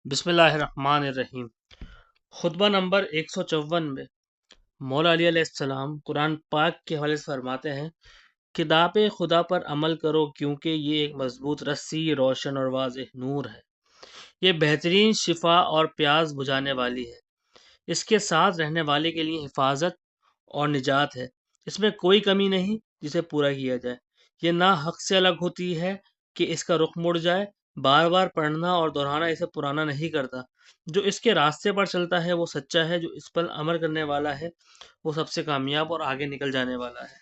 بسم اللہ الرحمن الرحیم۔ خطبہ نمبر 154 میں مولا علی علیہ السلام قرآن پاک کے حوالے سے فرماتے ہیں، کتاب خدا پر عمل کرو کیونکہ یہ ایک مضبوط رسی، روشن اور واضح نور ہے۔ یہ بہترین شفا اور پیاس بجھانے والی ہے، اس کے ساتھ رہنے والے کے لیے حفاظت اور نجات ہے۔ اس میں کوئی کمی نہیں جسے پورا کیا جائے۔ یہ نہ حق سے الگ ہوتی ہے کہ اس کا رخ مڑ جائے، بار بار پڑھنا اور دہرانا اسے پرانا نہیں کرتا۔ جو اس کے راستے پر چلتا ہے وہ سچا ہے، جو اس پر عمل کرنے والا ہے وہ سب سے کامیاب اور آگے نکل جانے والا ہے۔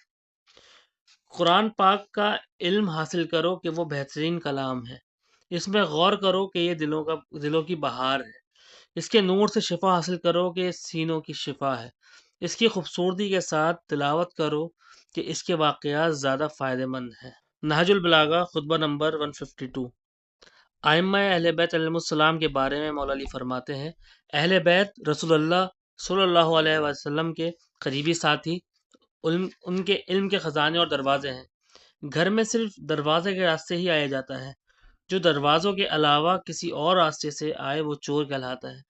قرآن پاک کا علم حاصل کرو کہ وہ بہترین کلام ہے۔ اس میں غور کرو کہ یہ دلوں کی بہار ہے۔ اس کے نور سے شفا حاصل کرو کہ سینوں کی شفا ہے۔ اس کی خوبصورتی کے ساتھ تلاوت کرو کہ اس کے واقعات زیادہ فائدہ مند ہیں۔ نہج البلاغہ خطبہ نمبر 152۔ ائمہ اہل بیت علیہم السلام کے بارے میں مولا علی فرماتے ہیں، اہل بیت رسول اللہ صلی اللہ علیہ وسلم کے قریبی ساتھی، ان کے علم کے خزانے اور دروازے ہیں۔ گھر میں صرف دروازے کے راستے ہی آیا جاتا ہے۔ جو دروازوں کے علاوہ کسی اور راستے سے آئے وہ چور کہلاتا ہے۔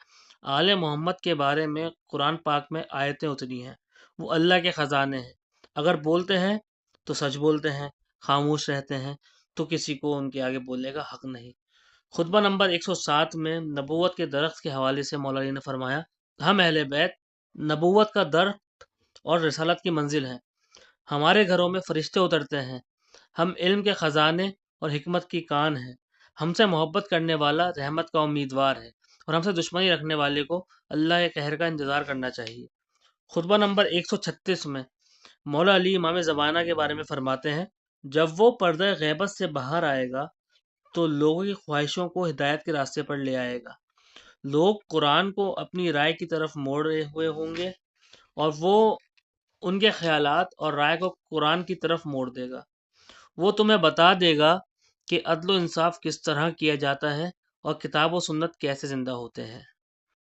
آل محمد کے بارے میں قرآن پاک میں آیتیں اتری ہیں، وہ اللہ کے خزانے ہیں۔ اگر بولتے ہیں تو سچ بولتے ہیں، خاموش رہتے ہیں تو کسی کو ان کے آگے بولنے کا حق نہیں۔ خطبہ نمبر 107 میں نبوت کے درخت کے حوالے سے مولا علی نے فرمایا، ہم اہل بیت نبوت کا درخت اور رسالت کی منزل ہیں۔ ہمارے گھروں میں فرشتے اترتے ہیں۔ ہم علم کے خزانے اور حکمت کی کان ہیں۔ ہم سے محبت کرنے والا رحمت کا امیدوار ہے، اور ہم سے دشمنی رکھنے والے کو اللہ کے قہر کا انتظار کرنا چاہیے۔ خطبہ نمبر 136 میں مولا علی امام زمانہ کے بارے میں فرماتے ہیں، جب وہ پردہ غیبت سے باہر آئے گا تو لوگوں کی خواہشوں کو ہدایت کے راستے پر لے آئے گا۔ لوگ قرآن کو اپنی رائے کی طرف موڑ رہے ہوئے ہوں گے اور وہ ان کے خیالات اور رائے کو قرآن کی طرف موڑ دے گا۔ وہ تمہیں بتا دے گا کہ عدل و انصاف کس طرح کیا جاتا ہے اور کتاب و سنت کیسے زندہ ہوتے ہیں۔